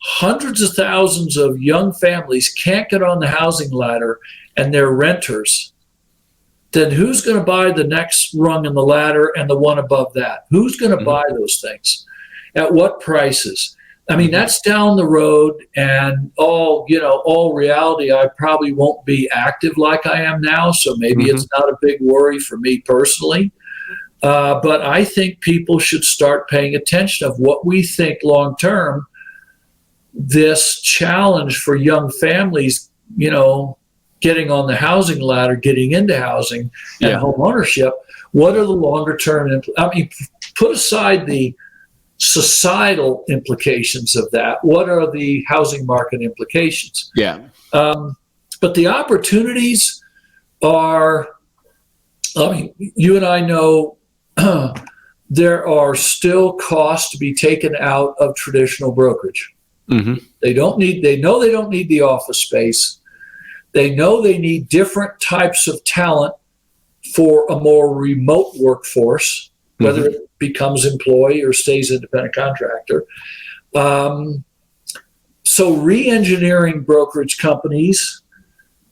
hundreds of thousands of young families can't get on the housing ladder and they're renters, then who's going to buy the next rung in the ladder and the one above that? Who's going to buy those things? At what prices? I mean, that's down the road, and all reality, I probably won't be active like I am now, so maybe it's not a big worry for me personally. But I think people should start paying attention of what we think long-term, this challenge for young families, getting on the housing ladder, getting into housing and home ownership. What are the longer-term, put aside the societal implications of that. What are the housing market implications? Yeah. But the opportunities are, you and I know there are still costs to be taken out of traditional brokerage. Mm-hmm. They know they don't need the office space. They know they need different types of talent for a more remote workforce, whether it becomes employee or stays independent contractor. So re-engineering brokerage companies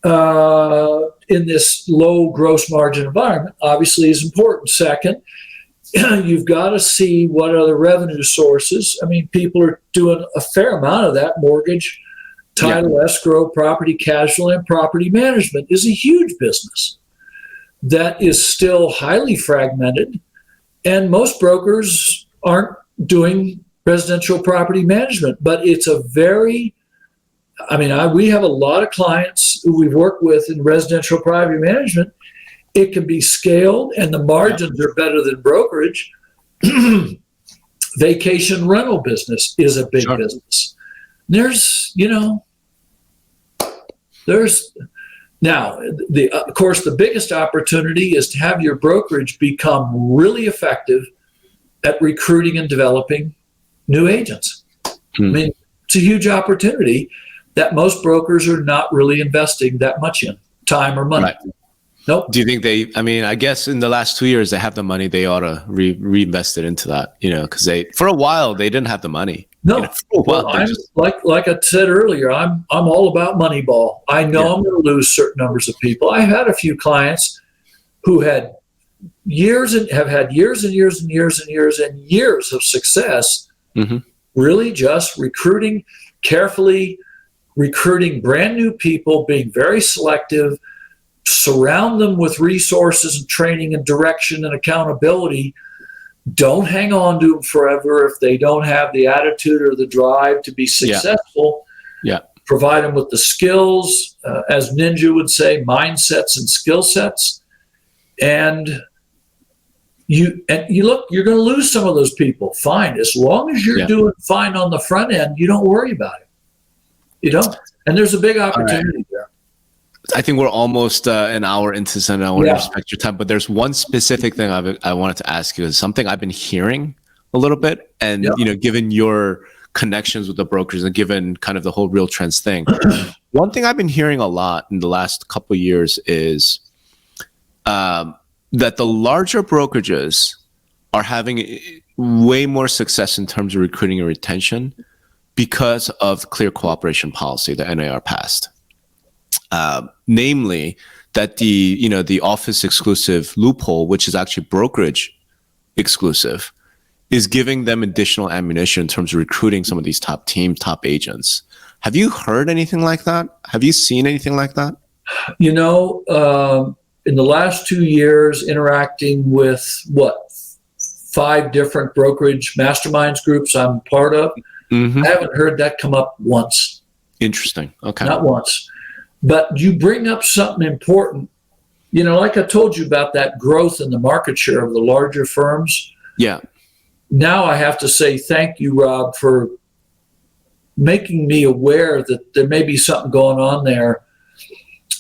in this low gross margin environment obviously is important. Second, you've got to see what are the revenue sources. I mean, people are doing a fair amount of that. Mortgage, title, escrow, property casualty, and property management is a huge business that is still highly fragmented. And most brokers aren't doing residential property management, but it's we have a lot of clients who we've worked with in residential property management. It can be scaled and the margins are better than brokerage. Vacation rental business is a big Now, of course, the biggest opportunity is to have your brokerage become really effective at recruiting and developing new agents. I mean, it's a huge opportunity that most brokers are not really investing that much in time or money. Right. Nope. Do you think I guess in the last 2 years, they have the money, they ought to reinvest it into that, because for a while, they didn't have the money. No, for a while, like I said earlier, I'm all about Moneyball. I know I'm going to lose certain numbers of people. I had a few clients who had years and years of success, really just carefully recruiting brand new people, being very selective, surround them with resources and training and direction and accountability. Don't hang on to them forever if they don't have the attitude or the drive to be successful. Yeah. Provide them with the skills, as Ninja would say, mindsets and skill sets. And you look, you're going to lose some of those people. Fine. As long as you're doing fine on the front end, you don't worry about it. You don't. And there's a big opportunity there. I think we're almost an hour into this, and I want to respect your time. But there's one specific thing I wanted to ask you. Is something I've been hearing a little bit, and given your connections with the brokers and given kind of the whole RealTrends thing, one thing I've been hearing a lot in the last couple of years is that the larger brokerages are having way more success in terms of recruiting and retention because of the clear cooperation policy that NAR passed. Namely that the office exclusive loophole, which is actually brokerage exclusive, is giving them additional ammunition in terms of recruiting some of these top teams, top agents. Have you heard anything like that? Have you seen anything like that? In the last 2 years, interacting with 5 different brokerage masterminds groups I'm part of, I haven't heard that come up once. Interesting. Okay. Not once. But you bring up something important. Like I told you about that growth in the market share of the larger firms. Yeah. Now I have to say thank you, Rob, for making me aware that there may be something going on there.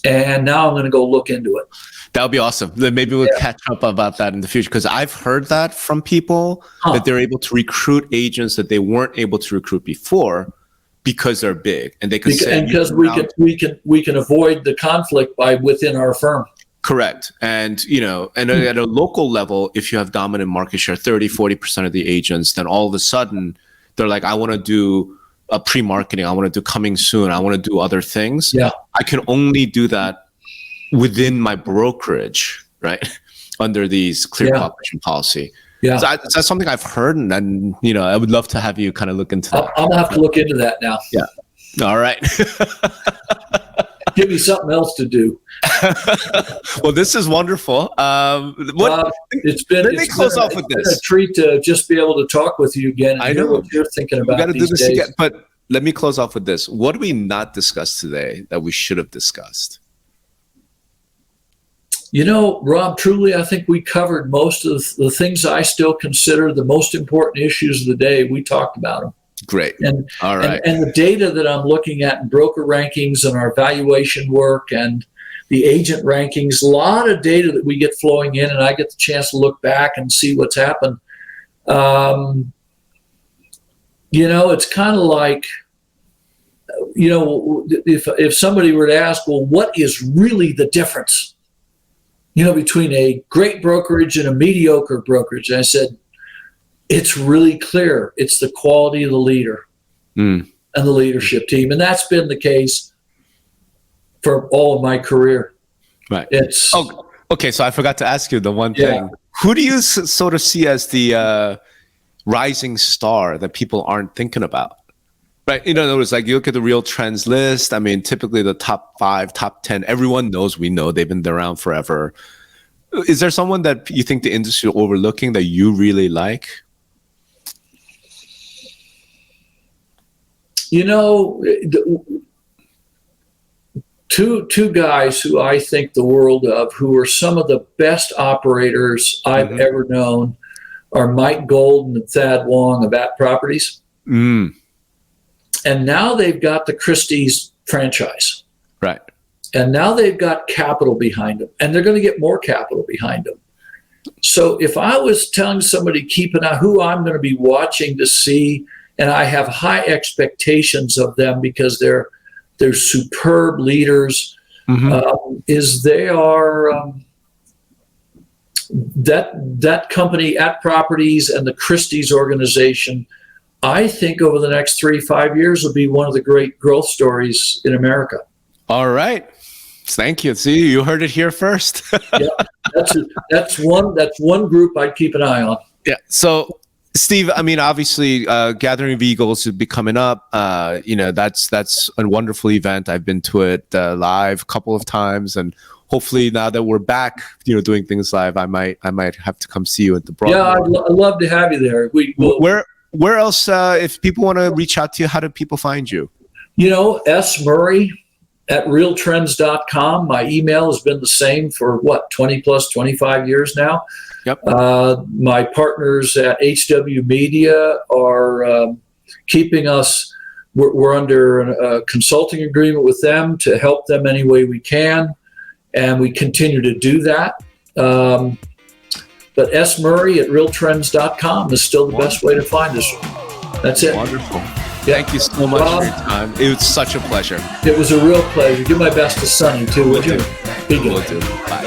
And now I'm going to go look into it. That would be awesome. Then maybe we'll catch up about that in the future, because I've heard that from people that they're able to recruit agents that they weren't able to recruit before because they're big, and they can because we can avoid the conflict by within our firm. Correct. And at a local level, if you have dominant market share, 30-40% of the agents, then all of a sudden they're like, I want to do a pre-marketing, I want to do coming soon, I want to do other things. Yeah. I can only do that within my brokerage, right? Under these clear cooperation policy. Yeah. So that's something I've heard, and I would love to have you kind of look into that. I'll have to look into that now. Yeah. All right. Give me something else to do. Well, this is wonderful. Let me close off with this. It's a treat to just be able to talk with you again and hear what you're thinking about. We got to do this days. Again, but let me close off with this. What did we not discuss today that we should have discussed? Rob, truly, I think we covered most of the things I still consider the most important issues of the day. We talked about them. Great. All right. And the data that I'm looking at in broker rankings and our valuation work and the agent rankings, a lot of data that we get flowing in, and I get the chance to look back and see what's happened. It's kind of like, if somebody were to ask, well, what is really the difference, between a great brokerage and a mediocre brokerage? And I said, it's really clear. It's the quality of the leader and the leadership team. And that's been the case for all of my career. Right. Okay. So I forgot to ask you the one thing. Who do you sort of see as the rising star that people aren't thinking about? Right. In other words, like you look at the RealTrends list. I mean, typically the top 5, top 10, everyone knows, we know they've been around forever. Is there someone that you think the industry is overlooking that you really like? Two guys who I think the world of, who are some of the best operators I've ever known, are Mike Gold and Thad Wong of At Properties. And now they've got the Christie's franchise. Right. And now they've got capital behind them, and they're going to get more capital behind them. So if I was telling somebody, keep an eye who I'm going to be watching to see, and I have high expectations of them because they're superb leaders, is they are that company at Properties and the Christie's organization. I think over the next 3-5 years will be one of the great growth stories in America. All right. Thank you. See, you heard it here first. Yeah, that's one group I'd keep an eye on. Yeah. So, Steve, I mean, obviously, Gathering of Eagles will be coming up. That's a wonderful event. I've been to it live a couple of times, and hopefully now that we're back, doing things live, I might have to come see you at the Broadway. Yeah, I'd love to have you there. Where else? If people want to reach out to you, how do people find you? S. Murray at RealTrends.com. My email has been the same for 25 years now. Yep. My partners at HW Media are keeping us. We're under a consulting agreement with them to help them any way we can, and we continue to do that. But S. Murray at RealTrends.com is still the best way to find us. That's it. Wonderful. Thank you so much for your time. It was such a pleasure. It was a real pleasure. Do my best to Sunny, too, would you? Be good. Will do. Bye.